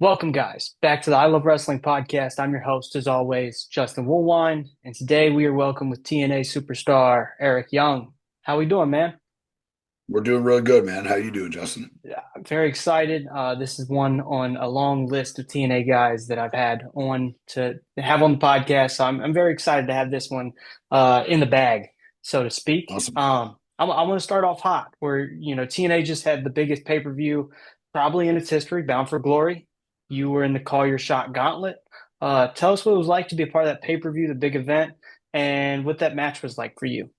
Welcome, guys, back to the I Love Wrestling podcast. I'm your host, as always, Justin Woolwine, and today we are welcome with TNA superstar Eric Young. How we doing, man? We're doing really good, man. How you doing, Justin? Yeah, I'm very excited. This is one on a long list of TNA guys that I've had on to have on the podcast. So I'm very excited to have this one in the bag, so to speak. Awesome. I want to start off hot, where TNA just had the biggest pay-per-view probably in its history, Bound for Glory. You were in the Call Your Shot Gauntlet. Tell us what it was like to be a part of that pay-per-view, the big event, and what that match was like for you.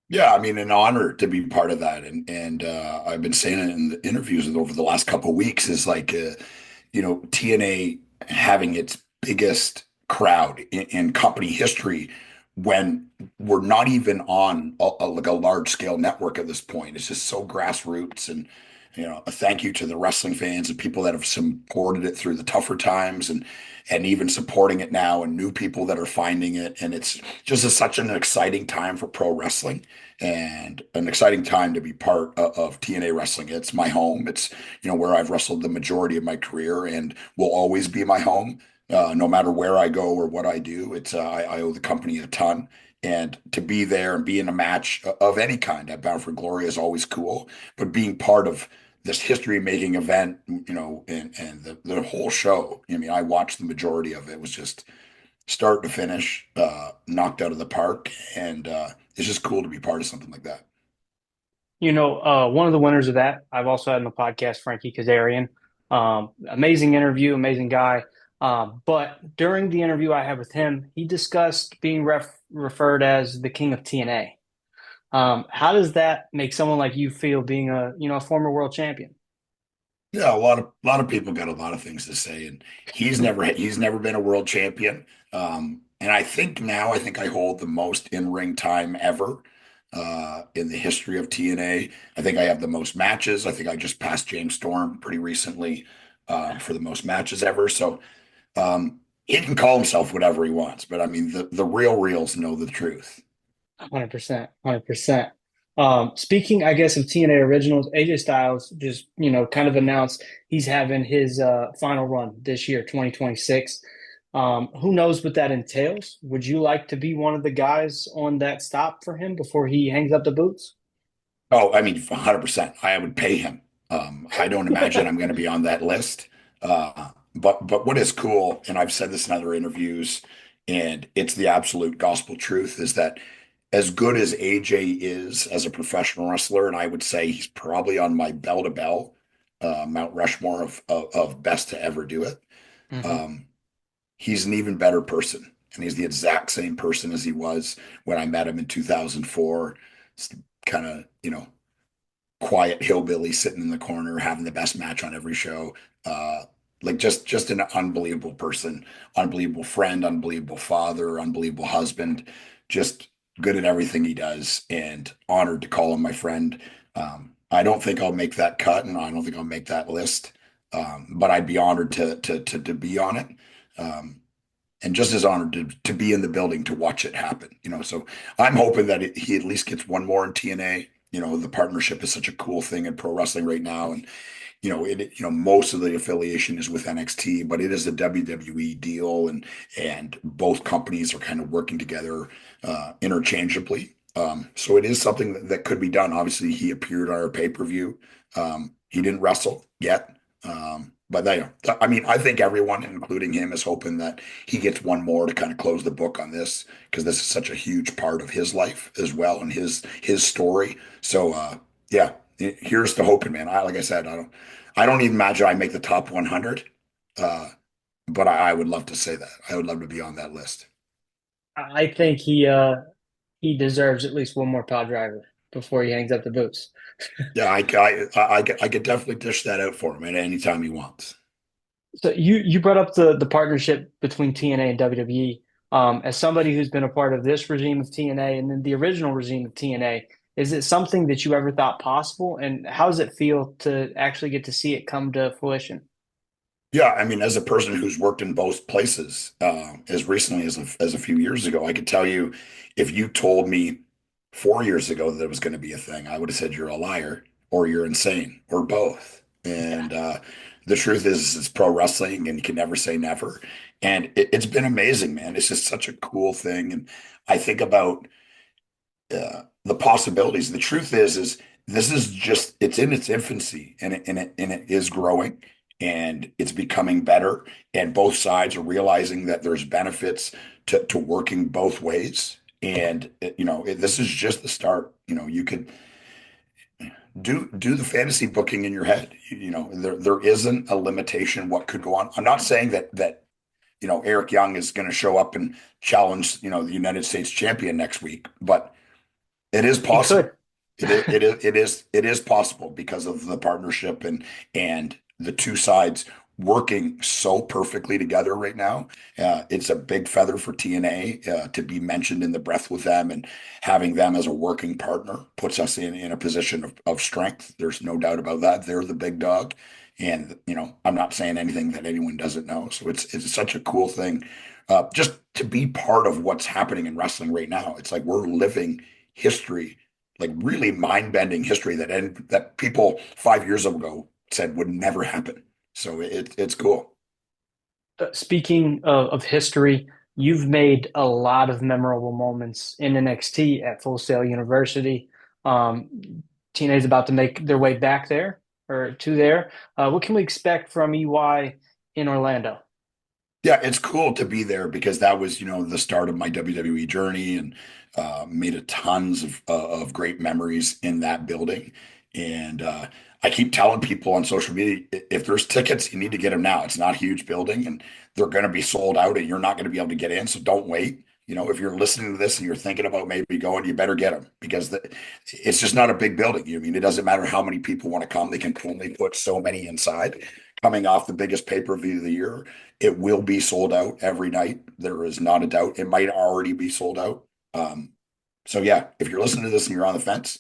Yeah, I mean, an honor to be part of that, and I've been saying it in the interviews over the last couple of weeks is like, TNA having its biggest crowd in company history when we're not even on like a large scale network at this point. It's just so grassroots, and a thank you to the wrestling fans and people that have supported it through the tougher times, and even supporting it now, and new people that are finding it, and it's just such an exciting time for pro wrestling and an exciting time to be part of TNA wrestling. It's my home. It's where I've wrestled the majority of my career and will always be my home. No matter where I go or what I do, I owe the company a ton. And to be there and be in a match of any kind at Bound for Glory is always cool. But being part of this history-making event, and the whole show. I mean, I watched the majority of it. It was just start to finish, knocked out of the park, and it's just cool to be part of something like that. One of the winners of that, I've also had on the podcast, Frankie Kazarian. Amazing interview, amazing guy. But during the interview I had with him, he discussed being referred as the king of TNA. How does that make someone like you feel being a former world champion? Yeah, a lot of people got a lot of things to say, and he's never been a world champion. And I think I hold the most in-ring time ever in the history of TNA. I think I have the most matches. I think I just passed James Storm pretty recently for the most matches ever. So he can call himself whatever he wants, but I mean the real reals know the truth. 100%, 100%. Speaking, I guess, of TNA originals, AJ Styles just, kind of announced he's having his final run this year, 2026. Who knows what that entails? Would you like to be one of the guys on that stop for him before he hangs up the boots? Oh, I mean, 100%. I would pay him. I don't imagine I'm going to be on that list. But what is cool, and I've said this in other interviews, and it's the absolute gospel truth, is that as good as AJ is as a professional wrestler, and I would say he's probably on my bell to bell Mount Rushmore of best to ever do it. Hmm. Um, he's an even better person, and he's the exact same person as he was when I met him in 2004. Kind of, quiet hillbilly sitting in the corner having the best match on every show. Like just an unbelievable person, unbelievable friend, unbelievable father, unbelievable husband, just good at everything he does, and honored to call him my friend. I don't think I'll make that cut, and I don't think I'll make that list. But I'd be honored to be on it. And just as honored to be in the building to watch it happen, So I'm hoping that he at least gets one more in TNA. The partnership is such a cool thing in pro wrestling right now, and most of the affiliation is with NXT, but it is a WWE deal, and both companies are kind of working together interchangeably. So it is something that could be done. Obviously, he appeared on our pay-per-view. He didn't wrestle yet. But I mean, I think everyone, including him, is hoping that he gets one more to kind of close the book on this, because this is such a huge part of his life as well, and his story. So yeah, here's to hoping, man. Like I said, I don't even imagine I make the top 100, uh, but I would love to say that. I would love to be on that list. I think he deserves at least one more power driver before he hangs up the boots. Yeah, I could definitely dish that out for him at any time he wants. So you brought up the partnership between TNA and WWE. As somebody who's been a part of this regime of TNA and then the original regime of TNA, is it something that you ever thought possible? And how does it feel to actually get to see it come to fruition? Yeah, I mean, as a person who's worked in both places as recently as a few years ago, I could tell you, if you told me 4 years ago that it was going to be a thing, I would have said you're a liar or you're insane or both. Yeah. And the truth is it's pro wrestling and you can never say never. And it's been amazing, man. It's just such a cool thing. And I think about the possibilities. The truth is this is just it's in its infancy and it is growing and it's becoming better. And both sides are realizing that there's benefits to working both ways. And this is just the start. You could do the fantasy booking in your head. There isn't a limitation what could go on. I'm not saying that Eric Young is going to show up and challenge the United States champion next week, but it is He could. possible. It is possible because of the partnership and the two sides working so perfectly together right now. It's a big feather for TNA to be mentioned in the breath with them, and having them as a working partner puts us in a position of strength. There's no doubt about that. They're the big dog. And I'm not saying anything that anyone doesn't know. So it's such a cool thing, just to be part of what's happening in wrestling right now. It's like we're living history, like really mind-bending history that people 5 years ago said would never happen. So it's cool. Speaking of history, you've made a lot of memorable moments in NXT at Full Sail University. TNA is about to make their way back there or to there. What can we expect from EY in Orlando? Yeah, it's cool to be there because that was, the start of my WWE journey, and made a tons of great memories in that building. And I keep telling people on social media, if there's tickets, you need to get them now. It's not a huge building, and they're going to be sold out, and you're not going to be able to get in. So don't wait. If you're listening to this and you're thinking about maybe going, you better get them because it's just not a big building. It doesn't matter how many people want to come; they can only put so many inside. Coming off the biggest pay-per-view of the year, it will be sold out every night. There is not a doubt. It might already be sold out. Um, so yeah, if you're listening to this and you're on the fence,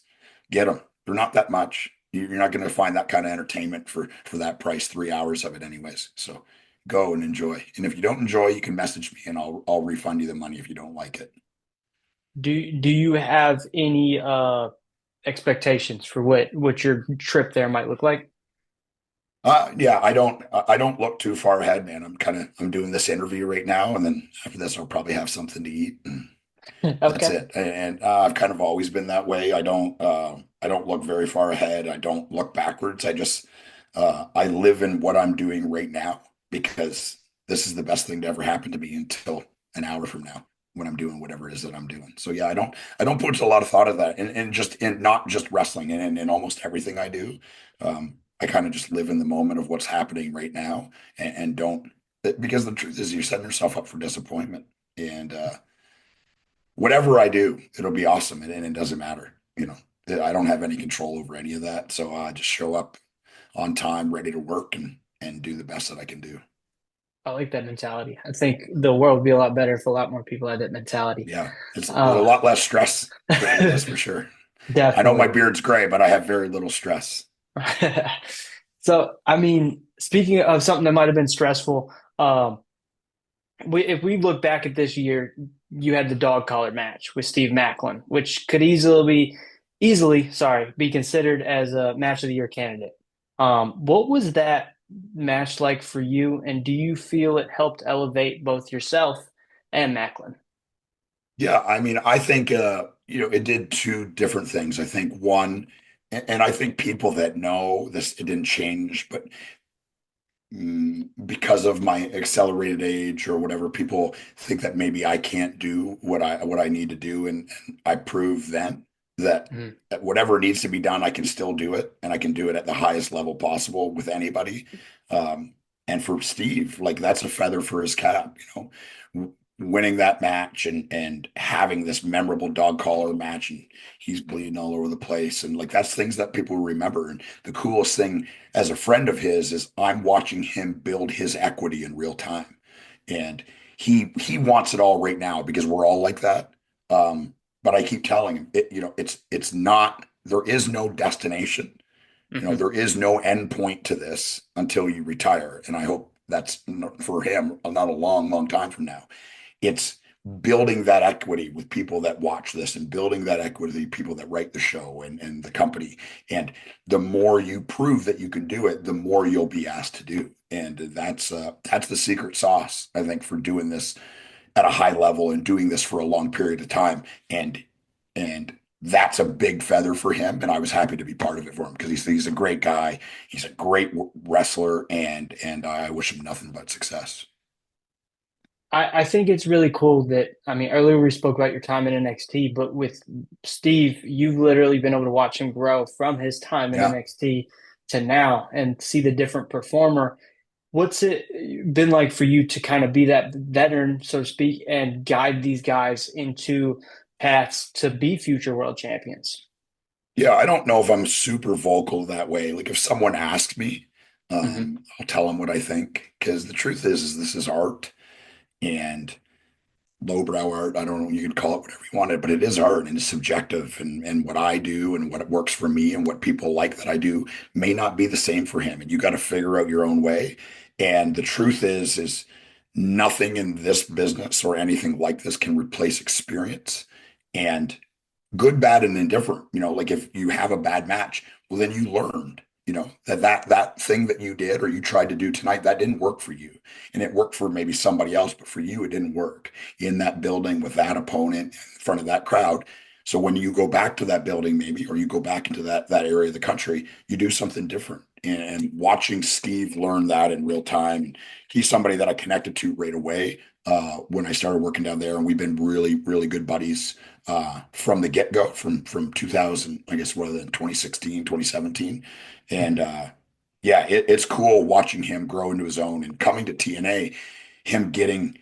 get them. They're not that much. You're not going to find that kind of entertainment for that price. 3 hours of it, anyways. So go and enjoy. And if you don't enjoy, you can message me and I'll refund you the money if you don't like it. Do you have any expectations for what your trip there might look like? Yeah, I don't look too far ahead, man. I'm doing this interview right now, and then after this, I'll probably have something to eat. And that's Okay. it. And I've kind of always been that way. I don't look very far ahead. I don't look backwards. I live in what I'm doing right now because this is the best thing to ever happen to me until an hour from now when I'm doing whatever it is that I'm doing. So yeah, I don't put a lot of thought of that, and just in not just wrestling and in almost everything I do. I kind of just live in the moment of what's happening right now, and don't, because the truth is you're setting yourself up for disappointment. And whatever I do, it'll be awesome, and it doesn't matter. I don't have any control over any of that, so I just show up on time, ready to work, and do the best that I can do. I like that mentality. I think the world would be a lot better if a lot more people had that mentality. Yeah, there's a Uh, lot less stress for me, that's for sure. I know my definitely. beard's gray, but I have very little stress. So, I mean, speaking of something that might have been stressful, if we look back at this year, you had the dog collar match with Steve Macklin, which could easily, be considered as a match of the year candidate. What was that match like for you, and do you feel it helped elevate both yourself and Macklin? Yeah, I mean, I think it did two different things. I think one, and I think people that know this, it didn't change, but because of my accelerated age or whatever, people think that maybe I can't do what I need to do, and I prove then Mhm. that whatever needs to be done, I can still do it, and I can do it at the highest level possible with anybody. Um, and for Steve, like that's a feather for his cap, winning that match and having this memorable dog collar match, and he's bleeding all over the place, and like that's things that people remember. And the coolest thing as a friend of his is I'm watching him build his equity in real time. And he wants it all right now because we're all like that. But I keep telling him it's not, there is no destination. Mhm. There is no end point to this until you retire. And I hope that's for him not a long, long time from now. It's building that equity with people that watch this and building that equity with people that write the show and the company. And the more you prove that you can do it, the more you'll be asked to do. And that's the secret sauce, I think, for doing this at a high level and doing this for a long period of time. And that's a big feather for him. And I was happy to be part of it for him because he's a great guy. He's a great wrestler, and I wish him nothing but success. I think it's really cool that, I mean, earlier we spoke about your time in NXT, but with Steve, you've literally been able to watch him grow from his time in Yeah. NXT to now and see the different performer. What's it been like for you to kind of be that veteran, so to speak, and guide these guys into paths to be future world champions? Yeah, I don't know if I'm super vocal that way. Like if someone asks me, Hmm. I'll tell them what I think. Because the truth is this is art and lowbrow art. I don't know, you can call it whatever you wanted, but it is art and it's subjective. And what I do and what works for me and what people like that I do may not be the same for him. And you got to figure out your own way. And the truth is nothing in this business or anything like this can replace experience. And good, bad, and indifferent. Like if you have a bad match, well, then you learned, that thing that you did or you tried to do tonight, that didn't work for you. And it worked for maybe somebody else, but for you, it didn't work in that building with that opponent in front of that crowd. So when you go back to that building, maybe, or you go back into that area of the country, you do something different. And watching Steve learn that in real time, he's somebody that I connected to right away when I started working down there, and we've been really, really good buddies from the get-go from 2000, I guess, rather than 2016, 2017. And yeah, it's cool watching him grow into his own and coming to TNA, him getting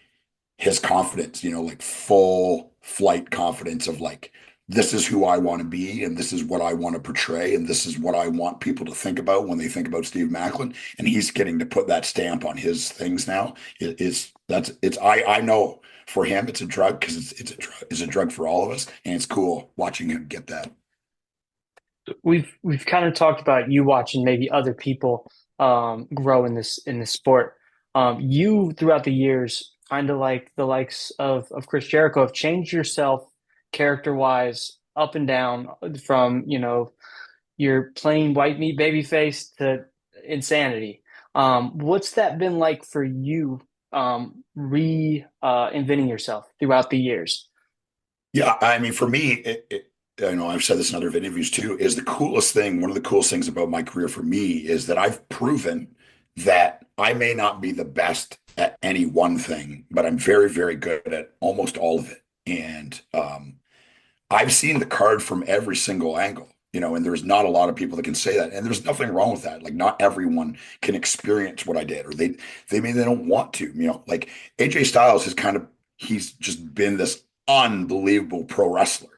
his confidence, like full flight confidence of like, this is who I want to be, and this is what I want to portray, and this is what I want people to think about when they think about Steve Macklin. And he's getting to put that stamp on his things now. I know for him it's a drug because it's a drug for all of us, and it's cool watching him get that. We've kind of talked about you watching maybe other people grow in this sport. You throughout the years, kind of like the likes of Chris Jericho, have changed yourself character wise up and down from your plain white meat baby face to insanity. What's that been like for you re inventing yourself throughout the years? Yeah, I mean, for me, I know I've said this in other interviews too, is the coolest thing, one of the coolest things about my career for me is that I've proven that I may not be the best at any one thing, but I'm very, very good at almost all of it. And I've seen the card from every single angle, and there's not a lot of people that can say that. And there's nothing wrong with that. Like not everyone can experience what I did, or they don't want to, like AJ Styles he's just been this unbelievable pro wrestler.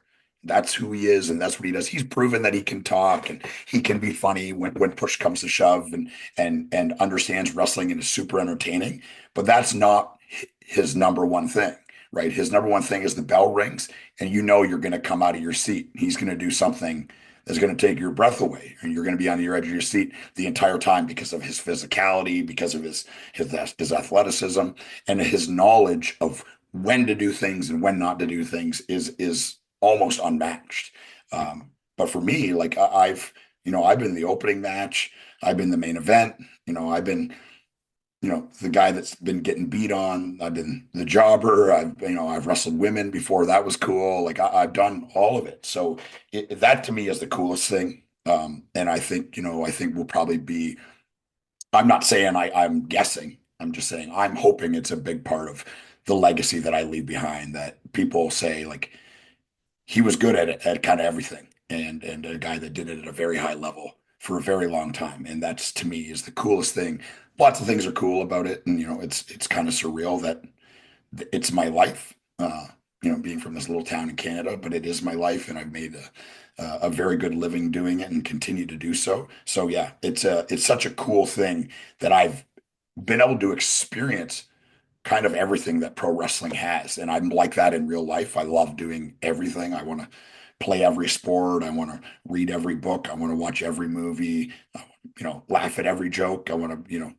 That's who he is, and that's what he does. He's proven that he can talk and he can be funny when push comes to shove, and understands wrestling and is super entertaining. But that's not his number one thing, right? His number one thing is the bell rings, and you're going to come out of your seat. He's going to do something that's going to take your breath away, and you're going to be on your edge of your seat the entire time because of his physicality, because of his athleticism, and his knowledge of when to do things and when not to do things is almost unmatched. But for me, like I've been the opening match, I've been the main event, I've been the guy that's been getting beat on. I've been the jobber. I've wrestled women before. That was cool. Like I've done all of it. So that to me is the coolest thing. And I think we'll probably be, I'm not saying I'm guessing. I'm just saying I'm hoping it's a big part of the legacy that I leave behind, that people say like he was good at it, at kind of everything, and a guy that did it at a very high level for a very long time. And that's to me is the coolest thing. Lots of things are cool about it, and it's kind of surreal that it's my life. Being from this little town in Canada, but it is my life, and I've made a very good living doing it and continue to do so. So yeah, it's such a cool thing that I've been able to experience kind of everything that pro wrestling has. And I'm like that in real life. I love doing everything. I want to play every sport. I want to read every book. I want to watch every movie, laugh at every joke. I want to,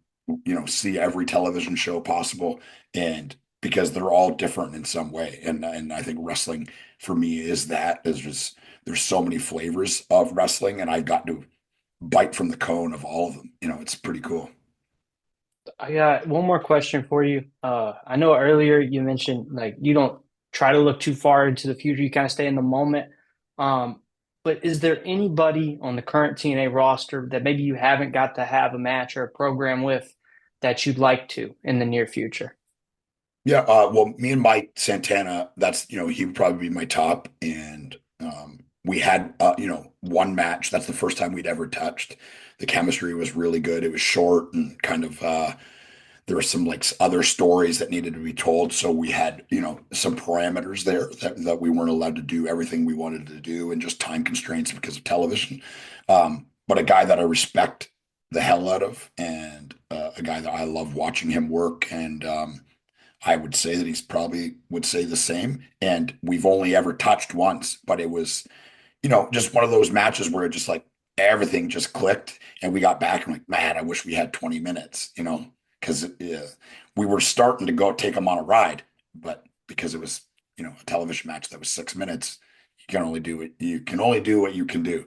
see every television show possible. And because they're all different in some way. And I think wrestling for me is that is just there's so many flavors of wrestling, and I got to bite from the cone of all of them. It's pretty cool. I got one more question for you. I know earlier you mentioned like you don't try to look too far into the future. You kind of stay in the moment. Um, but is there anybody on the current TNA roster that maybe you haven't got to have a match or a program with that you'd like to in the near future? Yeah, well, me and Mike Santana, he would probably be my top. And we had, one match. That's the first time we'd ever touched. The chemistry was really good. It was short and kind of, there were some like other stories that needed to be told. So we had, some parameters there that we weren't allowed to do everything we wanted to do, and just time constraints because of television. But a guy that I respect the hell out of, and a guy that I love watching him work. And, I would say that he's probably would say the same. And we've only ever touched once, but it was, just one of those matches where it just like everything just clicked, and we got back and like, man, I wish we had 20 minutes, because we were starting to go take him on a ride, but because it was, a television match that was 6 minutes, you can only do what you can do.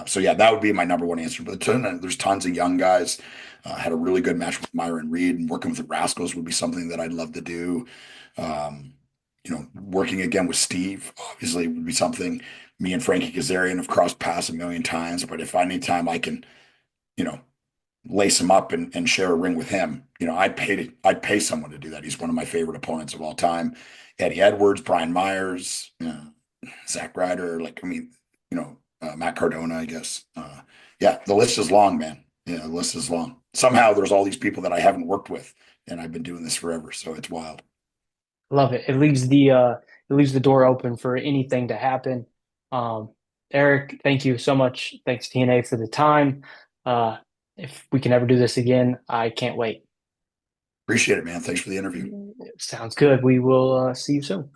So yeah, that would be my number one answer. But there's tons of young guys. Had a really good match with Myron Reed, and working with the Rascals would be something that I'd love to do. Um, Working again with Steve obviously would be something. Me and Frankie Kazarian have crossed paths a million times, but if anytime I can, you know, lace him up and share a ring with him, I'd pay someone to do that. He's one of my favorite opponents of all time. Eddie Edwards, Brian Myers, Zack Ryder, Matt Cardona, I guess. Yeah, the list is long, man. Yeah, the list is long. Somehow there's all these people that I haven't worked with, and I've been doing this forever, so it's wild. Love it. It leaves the door open for anything to happen. Um, Eric, thank you so much. Thanks TNA for the time. Uh, if we can ever do this again, I can't wait. Appreciate it, man. Thanks for the interview. Sounds good. We will see you soon.